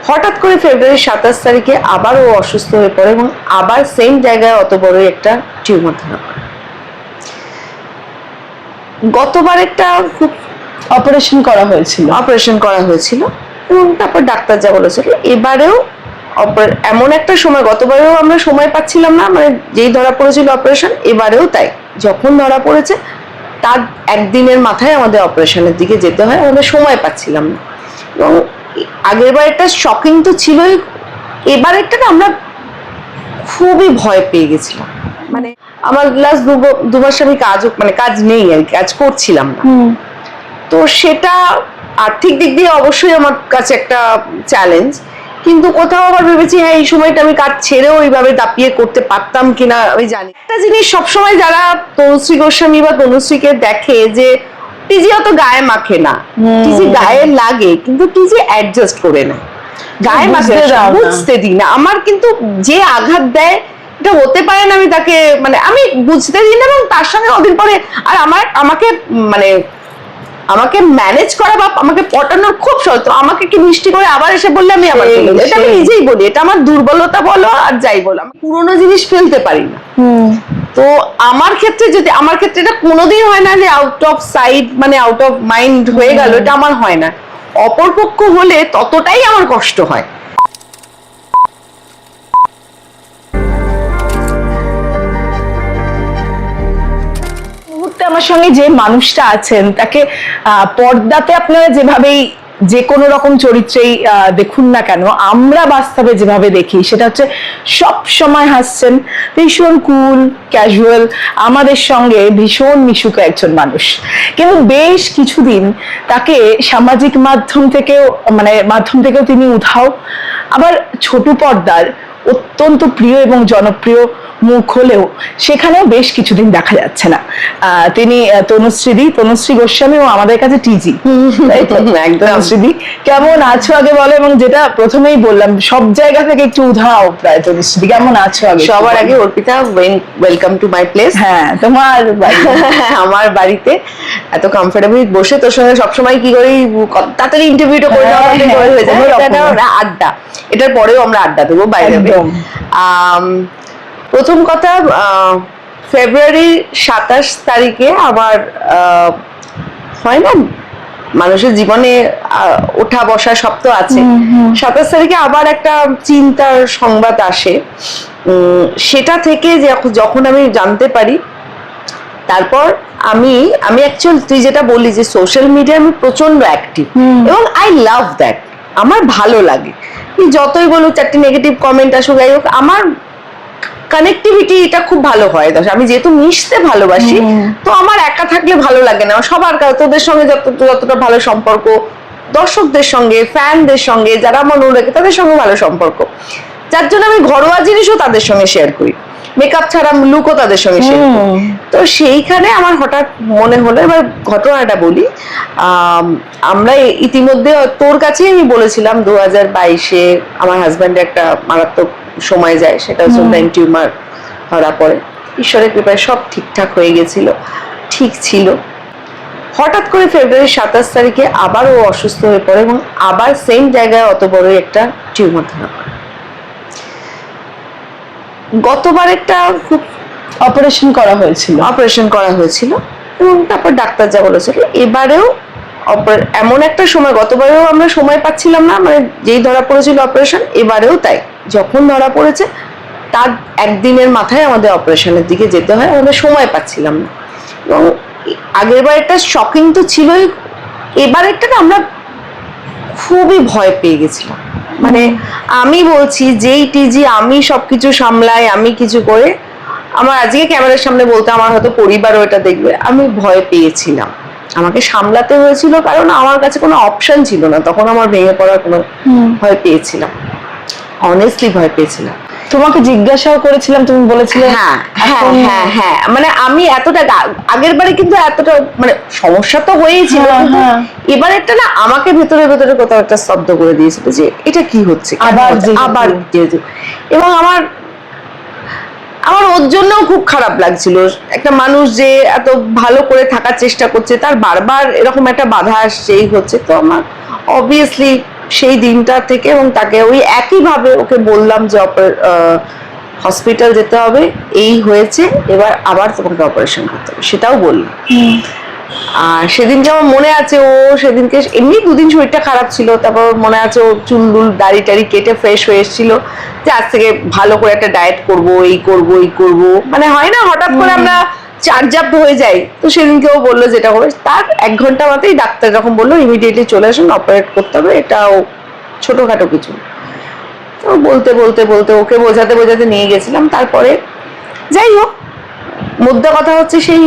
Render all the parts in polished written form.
হঠাৎ করে ফেব্রুয়ারি 27 তারিখে আবার ও অসুস্থ হয়ে পড়ে এবং আবার সেম জায়গায় অত বড় একটা টিউমার ধরা পড়ে। গতবার একটা খুব অপারেশন করা হয়েছিল এবং তারপর ডাক্তার যা বলেছিল এবারেও এমন একটা সময়, গতবারেও আমরা সময় পাচ্ছিলাম না, মানে যেই ধরা পড়েছিল অপারেশন, এবারেও তাই। যখন ধরা পড়েছে তার একদিনের মাথায় আমাদের অপারেশনের দিকে যেতে হয়, আমাদের সময় পাচ্ছিলাম না। এবং আগের বার একটা শকিং তো ছিলই, এবার একটা আমরা খুবই ভয় পেয়ে গেছিলাম। মানে আমার লাস্ট দু মাস আমি কাজ নেই আর কাজ করছিলাম না, তো সেটা আর্থিক দিক দিয়ে অবশ্যই আমার কাছে একটা চ্যালেঞ্জ। কিন্তু কোথাও আবার ভেবেছি হ্যাঁ এই সময়টা আমি কাজ ছেড়েও এইভাবে দাপিয়ে করতে পারতাম কিনা আমি জানি। একটা জিনিস সবসময় যারা তনুশ্রী গোস্বামী বা তনুশ্রীকে দেখে যে টিজি অত গায়ে মাখে না, টিজি গায়ে লাগে কিন্তু টিজি অ্যাডজাস্ট করে না, গায়ে মাখে বুঝতে দিই না। আমার কিন্তু যে আঘাত দেয় এটা হতে পারে না আমি তাকে মানে আমি বুঝতে দিই না, এবং তার সঙ্গে ওদিন পরে আর আমাকে ম্যানেজ করা বা আমাকে পটানোর খুব সহজ। আমাকে কি মিষ্টি করে আবার এসে বললে আমি আবার এটা আমি নিজেই বলি, এটা আমার দুর্বলতা বলো আর যাই বলো, আমি পুরোনো জিনিস ফেলতে পারি না। তো আমার ক্ষেত্রে এটা কোনোদিন হয় না যে আউট অফ সাইট মানে আউট অফ মাইন্ড হয়ে গেল, এটা আমার হয় না। অপরপক্ষ হলে ততটাই আমার কষ্ট হয়। আমার সঙ্গে যে মানুষটা আছেন তাকে পর্দাতে আপনারা যেভাবেই যে কোনো রকম চরিত্রেই দেখুন না কেন, আমরা বাস্তবে যেভাবে দেখি সেটা হচ্ছে সব সময় হাসছেন, ভীষণ কুল ক্যাজুয়াল, আমাদের সঙ্গে ভীষণ মিশুক একজন মানুষ। কিন্তু বেশ কিছুদিন তাকে সামাজিক মাধ্যম থেকেও তিনি উধাও। আবার ছোট পর্দার অত্যন্ত প্রিয় এবং জনপ্রিয় মুখ হলেও সেখানেও বেশ কিছুদিন দেখা যাচ্ছে না। তিনি তনুশ্রী গোস্বামী ও আমাদের কাছে টিজি। তনুশ্রী কেমন আছো আগে বলো, এবং যেটা প্রথমেই বললাম সব জায়গা থেকে একটু উধাও প্রায়। তনুশ্রী কেমন আছো আগে? সবার আগে Arpita, welcome to my place. হ্যাঁ, তোমার আমার বাড়িতে এত কমফোর্টেবল বসে তোর সঙ্গে সবসময় কি করি তাড়াতাড়ি ইন্টারভিউটা করে হয়ে যায়, আড্ডা। এটার পরেও আমরা আড্ডা দেবো বাইরে। প্রথম কথা, ফেব্রুয়ারি 27 তারিখে আবার হয় না মানুষের জীবনে ওঠা বসা সব তো আছে। 27 তারিখে আবার একটা চিন্তার সংবাদ আসে। সেটা থেকে যখন আমি জানতে পারি, তারপর আমি অ্যাকচুয়ালি তুই যেটা বললি যে সোশ্যাল মিডিয়া আমি প্রচন্ড অ্যাক্টিভ এবং আই লাভ দ্যাট, আমার ভালো লাগে। যতই বলুক চারটি নেগেটিভ কমেন্ট আসুক যাই হোক, আমার কানেক্টিভিটি এটা খুব ভালো হয়। আমি যেহেতু মিশতে ভালোবাসি, তো আমার একা থাকলে ভালো লাগে না। সবার তোদের সঙ্গে যতটা ভালো সম্পর্ক, দর্শকদের সঙ্গে, ফ্যানদের সঙ্গে, যারা আমার লাগে তাদের সঙ্গে ভালো সম্পর্ক, যার জন্য আমি ঘরোয়া জিনিসও তাদের সঙ্গে শেয়ার করি, মেকআপ ছাড়া লুকও তাদের সঙ্গে শেয়ার করি। তো সেইখানে আমার হঠাৎ মনে হলো, এবার ঘটনাটা বলি। আমরা ইতিমধ্যে তোর কাছেই আমি বলেছিলাম 2022-এ আমার হাজব্যান্ডের একটা মারাত্মক সময় যায়, সেটা হচ্ছে ব্রেন টিউমার ধরা পড়ে। ঈশ্বরের কৃপায় সব ঠিকঠাক হয়ে গেছিল, ঠিক ছিল। হঠাৎ করে ফেব্রুয়ারি 27 তারিখে আবার ও অসুস্থ হয়ে পড়ে এবং আবার সেম জায়গায় অত বড় একটা টিউমার ধরা পড়ে। গতবার একটা খুব অপারেশন করা হয়েছিল এবং তারপর ডাক্তার যা বলেছিল এবারেও এমন একটা সময়, গতবারেও আমরা সময় পাচ্ছিলাম না, মানে যেই ধরা পড়েছিল অপারেশন, এবারেও তাই। যখন ধরা পড়েছে তার একদিনের মাথায় আমাদের অপারেশনের দিকে যেতে হয়, আমাদের সময় পাচ্ছিলাম না। এবং আগের বার একটা শকিং তো ছিলই, এবার একটা আমরা খুবই ভয় পেয়ে গেছিলাম। মানে আমি বলছি যেই টিজি আমি সবকিছু সামলাই, আমি কিছু করে আমার আজকে ক্যামেরার সামনে বলতে আমার হয়তো পরিবারও এটা দেখবে, আমি ভয় পেয়েছিলাম। আমাকে সামলাতে হয়েছিল কারণ আমার কাছে কোনো অপশন ছিল না, তখন আমার ভেঙে পড়ার কোনো ভয় পেয়েছিলাম, অনেস্টলি ভয় পেয়েছিলাম। তোমাকে জিজ্ঞাসাও করেছিলাম, তুমি বলেছিলে হ্যাঁ মানে আমি এতটা আগের বারে কিন্তু এতটা মানে সমস্যা তো হয়েছিল, এবার একটা না আমাকে ভেতরে ভেতরে কোথাও একটা শব্দ করে দিয়েছিল যে এটা কি হচ্ছে আবার এবং আমার ওর জন্যও খুব খারাপ লাগছিল। একটা মানুষ যে এত ভালো করে থাকার চেষ্টা করছে, তার বারবার এরকম একটা বাধা আসছেই হচ্ছে, তো আমার অবভিয়াসলি সেই দিনটা থেকে, এবং তাকে ওই একইভাবে ওকে বললাম যে হসপিটাল যেতে হবে, এই হয়েছে, এবার আবার তোমাকে অপারেশন করতে হবে, সেটাও বললাম। আর সেদিনকে আমার মনে আছে, ও সেদিনকে এমনি দুদিন শরীরটা খারাপ ছিল, তারপর মনে আছে ও চুল দুল দাড়ি টাড়ি কেটে ফ্রেশ হয়ে এসেছিল যে আজ থেকে ভালো করে একটা ডায়েট করব, এই করব এই করব, মানে হয় না হঠাৎ করে আমরা চার্জাপ হয়ে যাই। তো সেদিনকে ও বললো যেটা হবে, তার 1 ঘন্টা মাত্রই ডাক্তার যখন বললো ইমিডিয়েটলি চলে আসুন, অপারেট করতে হবে, এটাও ছোটখাটো কিছু। তো বলতে বলতে বলতে ওকে বোঝাতে বোঝাতে নিয়ে গেছিলাম। তারপরে যাই হোক, মুদ্রা কথা হচ্ছে সেই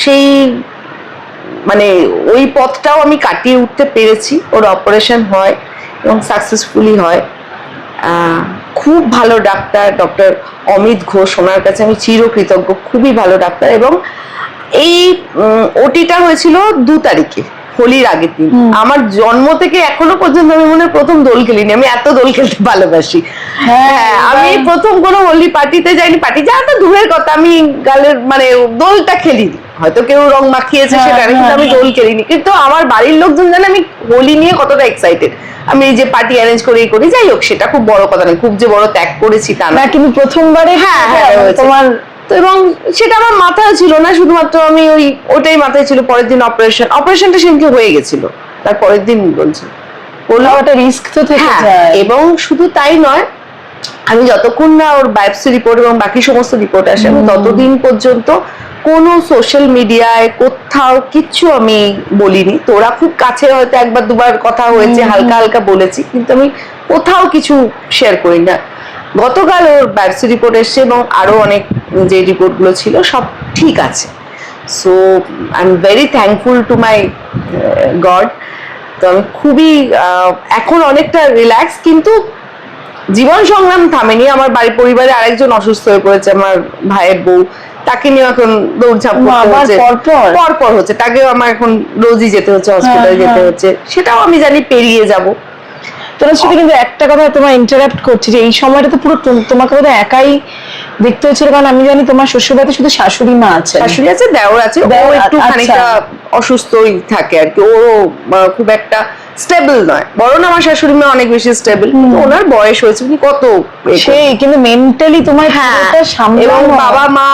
সেই মানে ওই পথটাও আমি কাটিয়ে উঠতে পেরেছি। ওর অপারেশন হয় এবং সাকসেসফুলি হয়। খুব ভালো ডাক্তার, ডক্টর অমিত ঘোষ, ওনার কাছে আমি চিরকৃতজ্ঞ, খুবই ভালো ডাক্তার। এবং এই ওটিটা হয়েছিল 2 তারিখে, হোলির আগের দিন। আমার জন্ম থেকে এখনো পর্যন্ত আমি মনে হয় প্রথম দোল খেলিনি, আমি এত দোল খেলতে ভালোবাসি। হ্যাঁ, আমি প্রথম কোনো হোলি পার্টিতে যাইনি, পার্টি যাওয়া তো দূরের কথা, আমি গালের মানে দোলটা খেলিনি, হয়তো কেউ রং মাখিয়েছে সেটা, কিন্তু আমি দোল খেলিনি। কিন্তু আমার বাড়ির লোকজন জানে আমি হোলি নিয়ে কতটা এক্সাইটেড, আমি এই যে পার্টি অ্যারেঞ্জ করি। যাই হোক, সেটা খুব বড় কথা নয়, খুব যে বড় ত্যাগ করেছি তা না, কিন্তু প্রথমবারে হ্যাঁ তোমার তো, এবং সেটা আমার মাথায় ছিল না, শুধুমাত্র আমি ওটাই মাথায় ছিল। পরের দিন অপারেশনটা সেদিনকে হয়ে গেছিল, তার পরের দিন বলছি একটা রিস্ক তো থেকে যায়। এবং শুধু তাই নয়, আমি যতক্ষণ না ওর বায়োপসি রিপোর্ট এবং বাকি সমস্ত রিপোর্ট আসে, আমি ততদিন পর্যন্ত কোনো সোশ্যাল মিডিয়ায় কোথাও কিচ্ছু আমি বলিনি। তোরা খুব কাছে হয়তো 1-2বার কথা হয়েছে, হালকা হালকা বলেছি, কিন্তু আমি কোথাও কিছু শেয়ার করি না। গতকাল ওর বায়োপসি রিপোর্ট এসছে এবং আরো অনেক যে রিপোর্টগুলো ছিল সব ঠিক আছে। So I am very thankful to my god. তো আমি খুবই এখন অনেকটা রিল্যাক্স, কিন্তু জীবন সংগ্রাম থামেনি। আমার বাড়ি পরিবারে আরেকজন অসুস্থ হয়ে পড়েছে, আমার ভাইয়ের বউ, তাকে নিয়ে এখন দৌড়ঝাঁপ করতে হচ্ছে, পরপর হচ্ছে, তাকেও আমার এখন রোজই যেতে হচ্ছে, হসপিটালে যেতে হচ্ছে, সেটাও আমি জানি পেরিয়ে যাব। তোমার সাথে কিন্তু একটা কথা তোমার ইন্টারাপ্ট করছি, যে এই সময়টা তো পুরো তোমাকে বোধহয় একাই দেখতে হচ্ছিল, কারণ আমি জানি তোমার শ্বশুরবাড়িতে শুধু শাশুড়ি মা আছে, শাশুড়ি আছে, দেওর আছে, ও একটু খানিকটা অসুস্থই থাকে আর কি, ও খুব একটা স্টেবল নয়। বরং আমার শাশুড়ি মা অনেক বেশি স্টেবল, ওনার বয়স হয়েছে, উনি কত সেই, কিন্তু মেন্টালি তোমার সামনে, এবং বাবা মা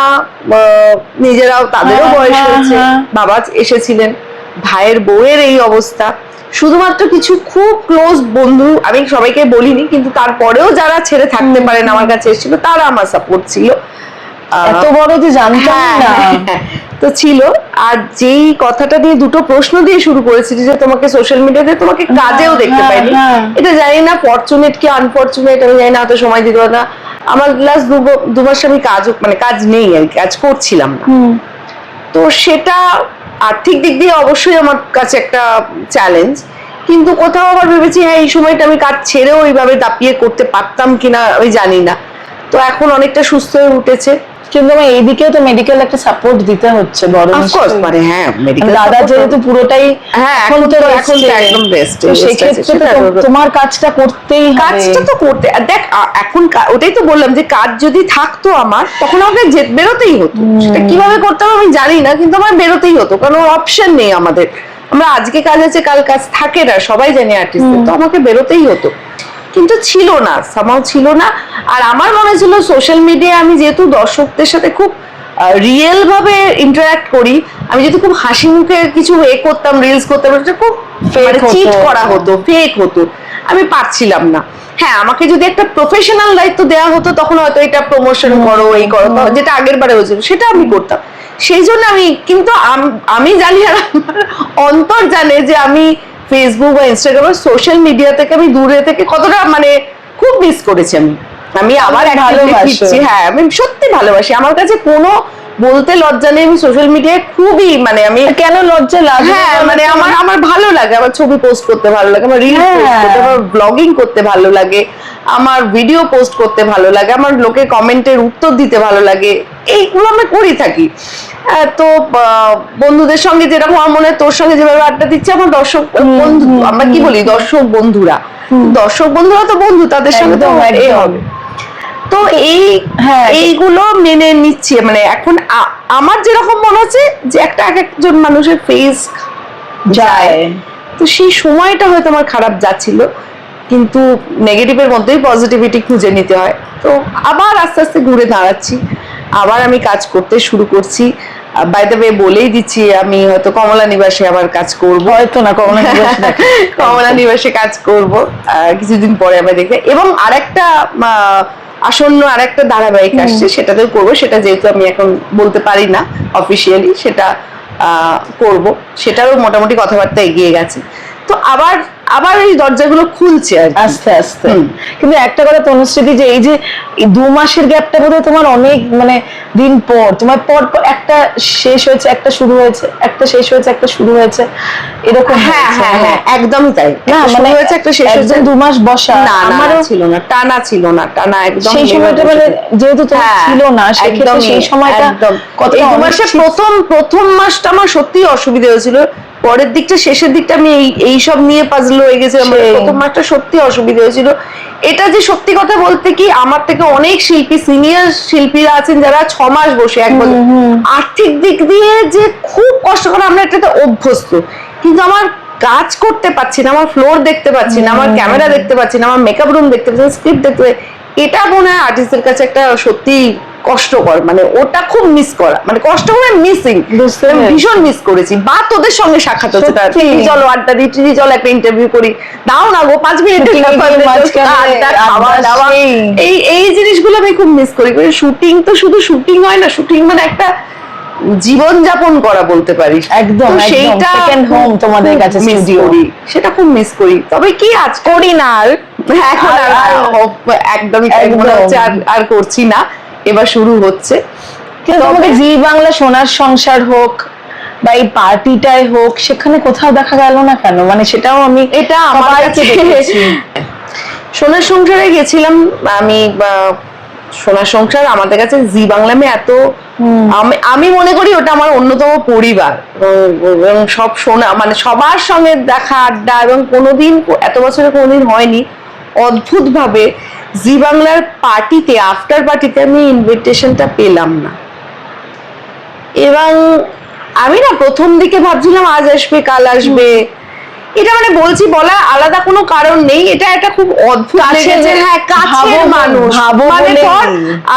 নিজেরাও, তাদেরও বয়স হয়েছে, বাবা এসেছিলেন, ভাইয়ের বউয়ের এই অবস্থা। শুধুমাত্র কিছু খুব ক্লোজ বন্ধু, আমি সবাইকে বলিনি, কিন্তু তারপরেও যারা ছেড়ে থাকতে পারেন আমার কাছে এসেছিল, তারা আমার সাপোর্ট ছিল। এত বড় যে জানতাম না তো ছিল। আর যেই কথাটা দিয়ে দুটো প্রশ্ন দিয়ে শুরু করেছিল, যে তোমাকে সোশ্যাল মিডিয়াতে তোমাকে কাজেও দেখতে পাইনি, এটা জানি না ফরচুনেট কি আনফরচুনেট, আমি জানি না, হয়তো সময় দিতে পারবো না। আমার লাস্ট 2 মাস আমি কাজ নেই আর কি, কাজ করছিলাম না। তো সেটা আর্থিক দিক দিয়ে অবশ্যই আমার কাছে একটা চ্যালেঞ্জ, কিন্তু কোথাও আবার ভেবেছি হ্যাঁ, এই সময়টা আমি কাজ ছেড়েও এইভাবে দাপিয়ে করতে পারতাম কিনা আমি জানি না। তো এখন অনেকটা সুস্থ হয়ে উঠেছে, কিন্তু আমার এইদিকেও তো মেডিকেল একটা সাপোর্ট দিতে হচ্ছে, বড় মানে হ্যাঁ, মেডিকেল দাদা যেহেতু পুরোটাই, হ্যাঁ এখন তো একদম বেস্ট, সেক্ষেত্রে তোমার কাজটা করতেই হবে। কাজটা তো করতে, দেখ এখন ওটাই তো বললাম যে কাজ যদি থাকতো আমার, তখন আমাকে বেরোতেই হতো। সেটা কিভাবে করতে হবে আমি জানি না, কিন্তু আমার বেরোতেই হতো, কারণ অপশন নেই আমাদের। আমরা আজকে কাজ আছে, কাল কাজ থাকে না, সবাই জানে আর্টিস্ট, তো আমাকে বেরোতেই হতো, কিন্তু ছিল না, সামাও ছিল না। আর আমার মনে ছিল সোশ্যাল মিডিয়ায় আমি যেহেতু দর্শকদের সাথে খুব রিয়েল ভাবে ইন্টারঅ্যাক্ট করি, আমি যদি খুব হাসি মুখে কিছু করতাম, রিলস করতাম, এটা খুব চিট করা হতো, ফেক হতো, আমি পারছিলাম না। হ্যাঁ, আমাকে যদি একটা প্রফেশনাল দায়িত্ব দেওয়া হতো, তখন হয়তো এটা প্রমোশন করো, এই করো, যেটা আগের বারে হয়েছিল সেটা আমি করতাম। সেই জন্য কিন্তু আমি জানি, আর অন্তর জানে যে আমি ফেসবুক বা ইনস্টাগ্রাম বা সোশ্যাল মিডিয়া থেকে আমি দূরে থেকে কতটা মানে খুব মিস করেছি। আমি আবার ফিরছি। হ্যাঁ, আমি সত্যি ভালোবাসি, আমার কাছে কোনো বলতে লজ্জা নেই, আমি সোশ্যাল মিডিয়ায় খুবই মানে আমি কেন লজ্জা লাগে, হ্যাঁ মানে আমার ভালো লাগে, আমার ছবি পোস্ট করতে ভালো লাগে, আমার রিলস পোস্ট করতে, আমার ব্লগিং করতে ভালো লাগে, আমার ভিডিও পোস্ট করতে ভালো লাগে, আমার লোকে কমেন্টের উত্তর দিতে ভালো লাগে, এইগুলো আমি করে থাকি। তো বন্ধুদের সঙ্গে যেরকম আমার মনে হয় তোর সঙ্গে যেভাবে আড্ডা দিচ্ছে, আমার দর্শক বন্ধু, আমরা কি বলি দর্শক বন্ধুরা তো বন্ধু, তাদের সঙ্গে তো এ হবে। তো এইগুলো মেনে নিচ্ছি, মানে এখন আমার যেরকম মনে হচ্ছে যে এক একজন মানুষের ফেস যায়, তো সেই সময়টা হয়তো আমার খারাপ যাচ্ছিল, কিন্তু নেগেটিভের মধ্যেই পজিটিভিটি খুঁজে নিতে হয়। তো আবার আস্তে আস্তে ঘুরে দাঁড়াচ্ছি, আবার আমি কাজ করতে শুরু করছি। বাই দ্য ওয়ে বলেই দিচ্ছি, আমি হয়তো কমলা নিবাসে আবার কাজ করব, হয়তো না কমলা নিবাস কমলা নিবাসে কাজ করব কিছুদিন পরে আমরা দেখবে। এবং আরেকটা আসন্ন আরেকটা ধারাবাহিক আসছে, সেটাতেও করবো। সেটা যেহেতু আমি এখন বলতে পারি না অফিসিয়ালি, সেটা করব, সেটারও মোটামুটি কথাবার্তা এগিয়ে গেছে। তো আবার আবার এই দরজাগুলো খুলছে আর আস্তে আস্তে। কিন্তু একটা কথা তনুশ্রী, যে এই যে 2 মাসের গ্যাপটা বোধহয় তোমার অনেক মানে দিন পর, তোমার পর পর একটা শেষ হয়েছে, একটা শুরু হয়েছে, একটা শেষ হয়েছে, একটা শুরু হয়েছে, এরকম। হ্যাঁ হ্যাঁ হ্যাঁ, একদমই তাই। না মানে হয়েছে একটা শেষ হয়েছে, 2 মাস বসা আমারও ছিল না, টানা ছিল না, টানা একদম। সেই সময়টা মানে যেহেতু তোমার ছিল না, সেক্ষেত্রে সেই সময়টা কত, এই 2 মাসে প্রথম মাসটা আমার সত্যি অসুবিধা হয়েছিল। পরের দিকটা, শেষের দিকটা আমি এই সব নিয়ে পাজল হয়ে গেছে। আমার প্রথম মাসটা সত্যি অসুবিধা হয়েছিল। এটা যে সত্যি কথা বলতে কি, আমার থেকে অনেক শিল্পী, সিনিয়র শিল্পীরা আছেন যারা 6 মাস বসে, 1 বছর, আর্থিক দিক দিয়ে যে খুব কষ্ট করে, আমরা এটাতে অভ্যস্ত, কিন্তু আমার কাজ করতে পারছি না, আমার ফ্লোর দেখতে পাচ্ছি না, আমার ক্যামেরা দেখতে পাচ্ছি না, আমার মেকআপ রুম দেখতে পাচ্ছি না, স্ক্রিপ্ট দেখতে পাচ্ছি, এটা মনে হয় আর্টিস্টের কাছে একটা সত্যি কষ্টকর। মানে ওটা খুব মিস করা, মানে কষ্ট করে মিসিং, ভীষণ মিস করেছি। বা তোদের সঙ্গে সাক্ষাৎ হচ্ছে, চলো আড্ডা দিই, চলো একটা ইন্টারভিউ করি, দাও না গো 5 মিনিট আড্ডা, খাওয়া দাওয়া, এই জিনিসগুলো আমি খুব মিস করি। শুটিং তো শুধু শুটিং হয় না, শুটিং মানে একটা জীবন যাপন করা বলতে পারি। একদম সেইটা সেকেন্ড হোম তোমাদের কাছে, স্টুডিও, সেটা খুব মিস করি। তবে কি আজ করি না, আর এখন একদমই মনে হচ্ছে আর করছি না, এবার শুরু হচ্ছে। কিন্তু তোমাকে জি বাংলা সোনার সংসার হোক বা এই পার্টিটাই হোক, সেখানে কোথাও দেখা গেল না কেন? মানে সেটাও আমি, এটা আমার কাছে দেখেছি। সোনার সংসারে গেছিলাম আমি, সোনার সংসার আমাদের কাছে জি বাংলা এত, আমি মনে করি ওটা আমার অন্যতম পরিবার। এবং সব শোনা, মানে সবার সঙ্গে দেখা, আড্ডা, এবং কোনোদিন, এত বছরে কোনোদিন হয়নি অদ্ভুত ভাবে জি বাংলার পার্টিতে, আফটার পার্টিতে আমি ইনভিটেশনটা পেলাম না। এবং আমি না প্রথম দিকে ভাবছিলাম আজ আসবে, কাল আসবে, এটা মানে বলছি, বলা আলাদা কোনো কারণ নেই, এটা একটা খুব অদ্ভুত লেগেছে। হ্যাঁ, কাছের মানুষ, মানে ধর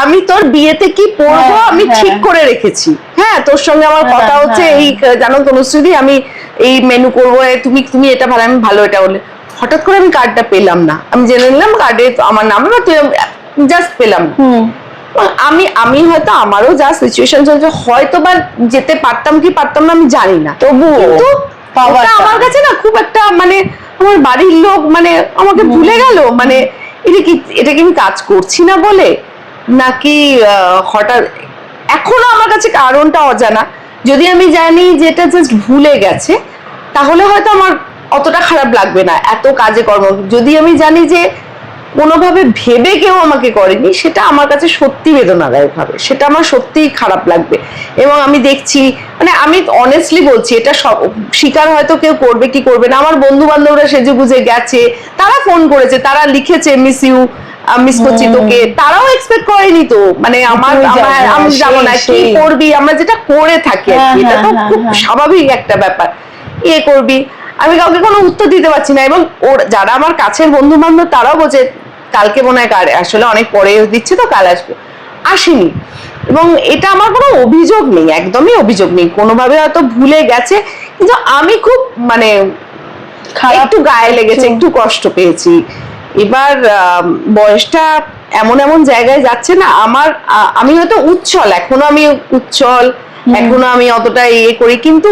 আমি তোর বিয়েতে কি পরবো আমি ঠিক করে রেখেছি। হ্যাঁ, তোর সঙ্গে আমার কথা হচ্ছে, এই জানো তনুশ্রী, আমি এই মেনু করবো, তুমি এটা ভালো, আমি ভালো এটা বলে, হঠাৎ করে আমি কার্ডটা পেলাম না। আমি জেনে নিলাম কার্ডে আমার নাম, তুই জাস্ট পেলাম না। আমি হয়তো, আমারও যা সিচুয়েশন চলছে, হয়তো বা যেতে পারতাম কি পারতাম না আমি জানি না, কিন্তু আমার কাছে না খুব একটা, মানে আমার বাড়ির লোক মানে আমাকে ভুলে গেল, মানে এটা কি আমি কাজ করছি না বলে, নাকি হঠাৎ, এখনো আমার কাছে কারণটা অজানা। যদি আমি জানি যে এটা জাস্ট ভুলে গেছে, তাহলে হয়তো আমার অতটা খারাপ লাগবে না, এত কাজে কর্ম। যদি আমি জানি যে কোনোভাবে ভেবে কেউ আমাকে করেনি, সেটা আমার কাছে সত্যি বেদনাদায়ক হবে, সেটা আমার সত্যিই খারাপ লাগবে। এবং আমি দেখছি, মানে আমি অনেস্টলি বলছি, এটা সব স্বীকার হয়তো কেউ করবে কি করবে না, আমার বন্ধু বান্ধবরা সেজে গুজে গেছে, তারা ফোন করেছে, তারা লিখেছে মিস ইউ, মিস করছি তোকে, তারাও এক্সপেক্ট করেনি তো, মানে আমি যাবো না, কি করবি, আমরা যেটা করে থাকি আর কি, এটা তো খুব স্বাভাবিক একটা ব্যাপার, করবি। আমি কাউকে কোনো উত্তর দিতে পারছি না। এবং যারা আমার কাছের বন্ধু বান্ধব, তারাও বলছে কালকে মনে হয় আসলে অনেক পরে দিচ্ছে তো, কাল আসবে, আসেনি। এবং এটা আমার কোনো অভিযোগ নেই, একদমই অভিযোগ নেই, কোনোভাবে হয়তো ভুলে গেছে, কিন্তু আমি খুব মানে একটু গায়ে লেগেছে, একটু কষ্ট পেয়েছি। এবার বয়সটা এমন এমন জায়গায় যাচ্ছে না, আমি হয়তো উচ্ছল, এখনো আমি উচ্ছল, এখনো আমি অতটা করি, কিন্তু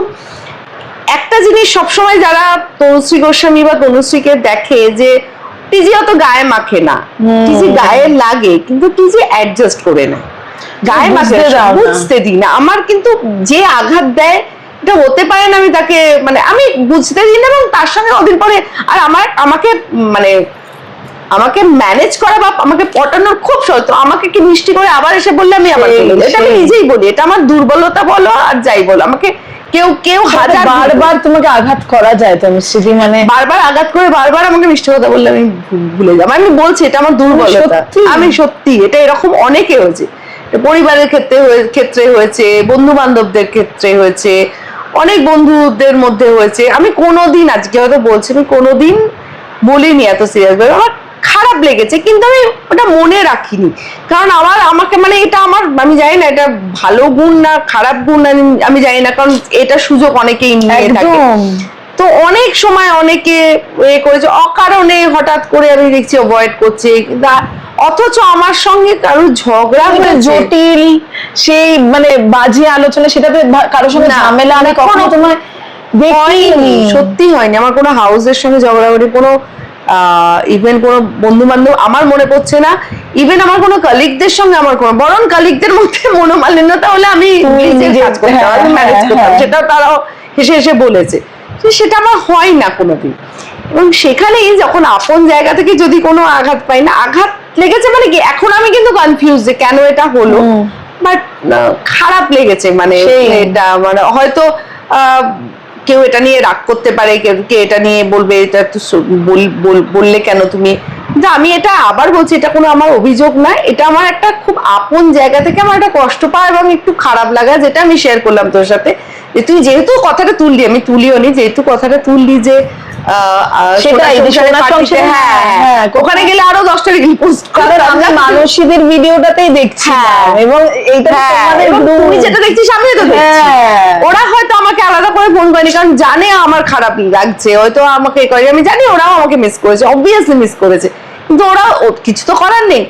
একটা জিনিস সবসময় যারা তনুশ্রী গোস্বামী বা তনুশ্রীকে দেখে, যে টিজি অত গায়ে মাখে না, টিজি গায়ে লাগে কিন্তু টিজি অ্যাডজাস্ট করে না, গায়ে মাখে বুঝতে দিই না। আমার কিন্তু যে আঘাত দেয়, এটা হতে পারে না আমি তাকে, মানে আমি বুঝতে দিই না, এবং তার সঙ্গে ওদিন পরে আর আমাকে ম্যানেজ করা বা আমাকে পটানোর খুব সহজ। আমাকে কি মিষ্টি করে আবার এসে বললে আমি আবার এটা আমি নিজেই বলি, এটা আমার দুর্বলতা বলো আর যাই বলো, আমাকে কেউ হাজার বারবার তোমাকে আঘাত করা যায় তনুশ্রী, মানে বারবার আঘাত করে বারবার আমাকে মিষ্টি কথা বললে আমি ভুলে যাবো। আমি বলছি এটা আমার দুর্বলতা, আমি সত্যি, এটা এরকম অনেকে হয়েছে, পরিবারের ক্ষেত্রে হয়েছে, বন্ধু বান্ধবদের ক্ষেত্রে হয়েছে, অনেক বন্ধুদের মধ্যে হয়েছে। আমি কোনোদিন, আজকে হয়তো বলছি, আমি কোনোদিন বলিনি এত সিরিয়াস ভাবে, আমার খারাপ লেগেছে কিন্তু আমি ওটা মনে রাখিনি, কারণ আমাকে মানে এটা আমার, আমি জানি না এটা ভালো গুণ না খারাপ গুণ আমি জানি না, কারণ এটা সুযোগ অনেকেই নিয়ে থাকে। তো অনেক সময় অনেকে করেছে অকারণে, হঠাৎ করে আমি দেখছি অ্যাভয়েড করছে, অথচ আমার সঙ্গে কারো ঝগড়া হয়েছে, জটিল সেই মানে বাজে আলোচনা, সেটাতে কারোর সঙ্গে ঝামেলা আমি কখনো তোমার দেখিনি, সত্যি হয়নি আমার কোনো হাউসের সঙ্গে ঝগড়া করি, কোনো ইভেন কোনো বন্ধু বান্ধব আমার মনে পড়ছে না, ইভেন আমার কোনো কলিগদের সঙ্গে আমার কোনো, বরং কলিগদের মধ্যে মনোমালিন্যতা হলে আমি নিজে কাজ করতাম, ম্যানেজ করতাম, সেটা তারাও হেসে হেসে বলেছে, সেটা আমার হয় না কোনোদিন। এবং সেখানেই যখন আপন জায়গা থেকে যদি কোনো আঘাত পাই না, আঘাত লেগেছে মানে কি, এখন আমি কিন্তু কনফিউজ যে কেন এটা হলো, বাট খারাপ লেগেছে, মানে এটা মানে হয়তো কেউ এটা নিয়ে রাগ করতে পারে, কেউ এটা নিয়ে বলবে এটা তো বললে কেন তুমি, কিন্তু আমি এটা আবার বলছি, এটা কোনো আমার অভিযোগ না, এটা আমার একটা খুব আপন জায়গা থেকে আমার একটা কষ্ট পাওয়া এবং একটু খারাপ লাগা, যেটা আমি শেয়ার করলাম তোর সাথে, যে তুই যেহেতু কথাটা তুললি, আমি তুলিও নি, যেহেতু কথাটা তুললি যে ওখানে গেলে আরো 10টা রিল পোস্ট, কারণ আমি মানসীদের ভিডিওটাতেই দেখছি এবং এইটা তুমি যেটা দেখছিস আমিও তো দেখছি, ওরা হয়তো আমাকে আলাদা করে ফোন করেনি, কারণ জানে আমার খারাপ লাগছে, হয়তো আমাকে করে, আমি জানি ওরাও আমাকে মিস করেছে, অবভিয়াসলি মিস করেছে, কিন্তু ওরা কিছু তো করার নেই।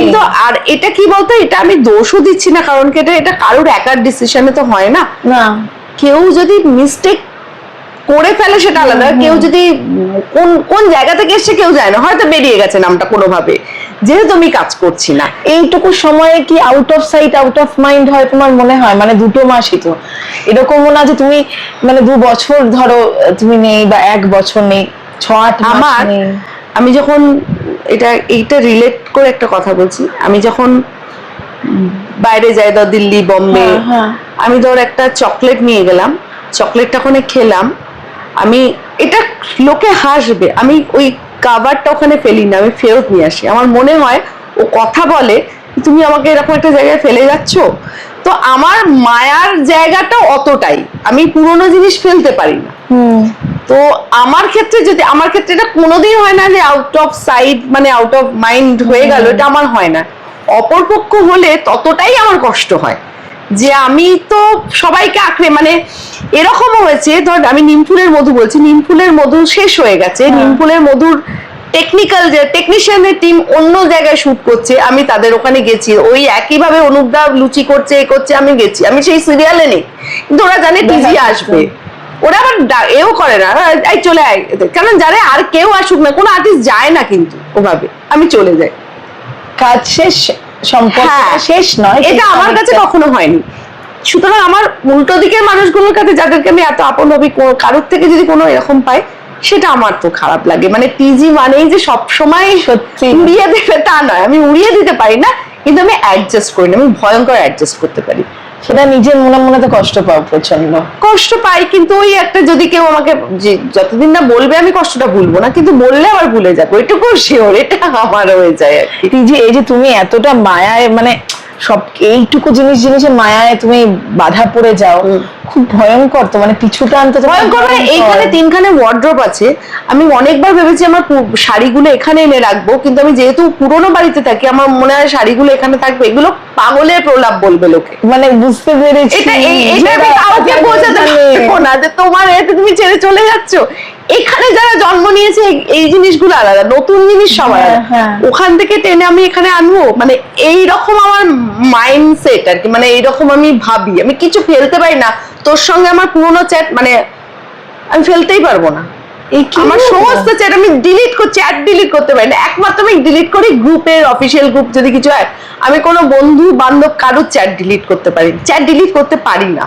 কিন্তু আর এটা কি বলতো, এটা আমি দোষও দিচ্ছি না, কারণ কি এটা কারোর একার ডিসিশনে তো হয় না, কেউ যদি মিস্টেক করে ফেলে সেটা আলাদা, কেউ যদি কোন জায়গা থেকে এসছে কেউ যায় না, হয়তো বেরিয়ে গেছে নামটা কোনোভাবে, যেহেতু আমি কাজ করছি না এইটুকু সময়ে কি out of sight out of mind হয় তোমার মনে হয়? মানে 2 মাসই তো, এরকমও না যে তুমি মানে 2 বছর ধরো তুমি নেই বা 1 বছর নেই, 6-8 মাস নেই। আমি যখন এইটা রিলেট করে একটা কথা বলছি, আমি যখন বাইরে যাই, ধর দিল্লি বোম্বে, আমি ধর একটা চকলেট নিয়ে গেলাম, চকলেটটা ওখানে খেলাম, আমি এটা লোকে হাসবে, আমি ওই কাভারটা ওখানে ফেলি না, আমি ফেরত নিয়ে আসি, আমার মনে হয় ও কথা বলে তুমি আমাকে এরকম একটা জায়গায় ফেলে যাচ্ছ, তো আমার মায়ার জায়গাটা অতটাই, আমি পুরোনো জিনিস ফেলতে পারি না। তো আমার ক্ষেত্রে এটা কোনোদিন হয় না যে আউট অফ সাইট মানে আউট অফ মাইন্ড হয়ে গেল, এটা আমার হয় না, অপরপক্ষ হলে ততটাই আমার কষ্ট হয়, যে আমি তো সবাইকে আঁকড়ে, মানে এরকমও হয়েছে, ধর আমি নিমফুলের মধু বলছি, নিমফুলের মধু শেষ হয়ে গেছে, নিমফুলের মধুর টেকনিশিয়ানের টিম অন্য জায়গায় শুট করছে, আমি তাদের ওখানে গেছি, ওই একইভাবে অনুপদা লুচি করছে আমি গেছি, আমি সেই সিরিয়ালে নেই, কিন্তু ওরা জানে টিজি আসবে, ওরা আবার এও করে না এই চলে আয়, কারণ জানে আর কেউ আসুক না, কোনো আর্টিস্ট যায় না কিন্তু ওভাবে, আমি চলে যাই, কাজ শেষ, সম্পর্ক শেষ নয়, এটা আমার কাছে কখনো হয়নি। সুতরাং আমার উল্টো দিকের মানুষগুলোর কাছে, যাদেরকে আমি এত আপন ভাবি, কারোর থেকে যদি কোনো এরকম পাই, সেটা আমার তো খারাপ লাগে, মানে টিজি মানেই যে সবসময় সত্যি উড়িয়ে দেবে তা নয়, আমি উড়িয়ে দিতে পারি না, কিন্তু আমি অ্যাডজাস্ট করি না, আমি ভয়ঙ্কর অ্যাডজাস্ট করতে পারি, সেটা নিজের মনে মনে তো কষ্ট পাও, প্রচন্ড কষ্ট পাই, কিন্তু ওই একটা যদি কেউ আমাকে যতদিন না বলবে আমি কষ্টটা ভুলবো না, কিন্তু বললে আবার ভুলে যাবো, এটুকু শিওর, এটা আমার হয়ে যায় আর কি। এই যে তুমি এতটা মায়ায়, মানে সব এইটুকু জিনিসের মায়ায় তুমি বাধা পড়ে যাও, খুব ভয়ঙ্কর তো, মানে পিছুটা আনতে ভয়ঙ্কর, মানে এইখানে 3খানে ওয়ার্ড্রোব আছে, আমি অনেকবার ভেবেছি আমার শাড়িগুলো এখানে এনে রাখবো, কিন্তু আমি যেহেতু পুরোনো বাড়িতে থাকি, আমার মনে হয় শাড়িগুলো এখানে থাকবে, এগুলো পাগলের প্রলাপ বলবে লোকে, মানে বুঝতে পেরেছি, এটা আমি কাউকে বোঝাতে পারবো না যে তোমার এতে তুমি ছেড়ে চলে যাচ্ছ, এখানে যারা জন্ম নিয়েছে এই জিনিসগুলো আলাদা, নতুন জিনিস সব আলাদা, ওখান থেকে টেনে আমি এখানে আনবো, মানে এইরকম আমার মাইন্ডসেট আর কি, মানে এইরকম আমি ভাবি, আমি কিছু ফেলতে পারি না, তোর সঙ্গে আমার পুরোনো চ্যাট মানে আমি ফেলতেই পারবো না, আমার সমস্ত চ্যাট আমি চ্যাট ডিলিট করতে পারি না, একমাত্র আমি ডিলিট করি গ্রুপের, অফিসিয়াল গ্রুপ যদি কিছু হয়, আমি কোনো বন্ধু বান্ধব কারোর চ্যাট ডিলিট করতে পারি না,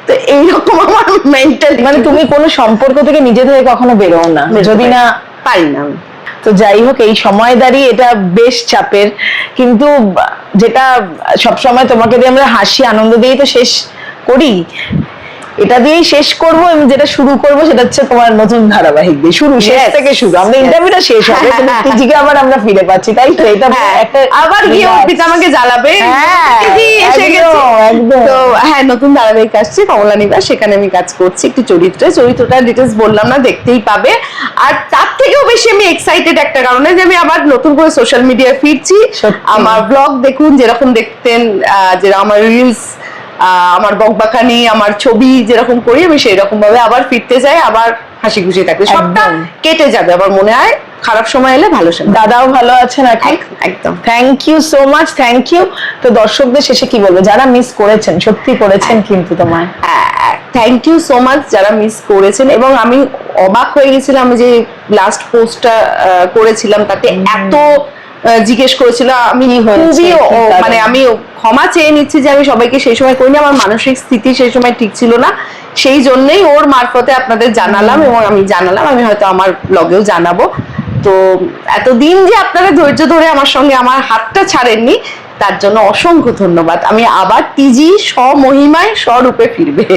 তো এইরকম আমার মেন্টালি, মানে তুমি কোনো সম্পর্ক থেকে নিজে থেকে কখনো বেরোও না যদি না পারি না। তো যাই হোক, এই সময় দাঁড়িয়ে এটা বেশ চাপের, কিন্তু যেটা সবসময় তোমাকে দিয়ে আমরা হাসি আনন্দ দিয়ে তো শেষ করি, এটা দিয়েই শেষ করব, এবং যেটা শুরু করব সেটা হচ্ছে তোমার নতুন ধারাবাহিক দিয়ে শুরু, শেষ Yes, থেকে শুরু। আমরা yes. ইন্টারভিউটা শেষ হবে কিন্তু টিজিকে আবার আমরা ফিরে পাচ্ছি, তাই তো? এটা একটা আবার গিয়ে অর্পিতা আমাকে জ্বালাবে, হ্যাঁ, দিদি এসে গেছে। একদম। তো হ্যাঁ, নতুন ধারাবাহিক আসছে কমলা নিবাস, সেখানে আমি কাজ করছি একটি চরিত্রটার ডিটেলস বললাম না, দেখতেই পাবে। আর তার থেকেও বেশি আমি এক্সাইটেড একটা কারণে যে আমি আবার নতুন করে সোশ্যাল মিডিয়ায় ফিরছি। সত্যি। আমার ব্লগ দেখুন, যেরকম দেখতেন, যেরকম আমার রিলস, আমার বকবাকানি, আমার ছবি যেরকম করি, আমি সেই রকম ভাবে আবার ফিরতে চাই, আবার হাসি খুশি থাকবে, সবটা একদম। কেটে যাবে। আবার মনে হয় খারাপ সময় এলে ভালো সময়। দাদাও ভালো আছে নাকি? একদম। Thank you so much, thank you. তো দর্শকদের শেষে কি বলবো, যারা মিস করেছেন, সত্যি করেছেন কিন্তু তোমায়, থ্যাংক ইউ সো মাচ যারা মিস করেছেন। এবং আমি অবাক হয়ে গেছিলাম যে লাস্ট পোস্টটা করেছিলাম, তাতে এত জিজ্ঞেস করেছিল। আমি খুবই মানে আমি ক্ষমা চেয়ে নিচ্ছি যে আমি সবাইকে সেই সময় করিনি, আমার মানসিক স্থিতি সেই সময় ঠিক ছিল না, সেই জন্যই ওর মারফতে আপনাদের জানালাম। এবং আমি জানালাম, আমি হয়তো আমার ব্লগেও জানাবো। তো এতদিন যে আপনারা ধৈর্য ধরে আমার সঙ্গে আমার হাতটা ছাড়েননি, তার জন্য অসংখ্য ধন্যবাদ। আমি আবার টিজি স্বমহিমায় স্বরূপে ফিরবে।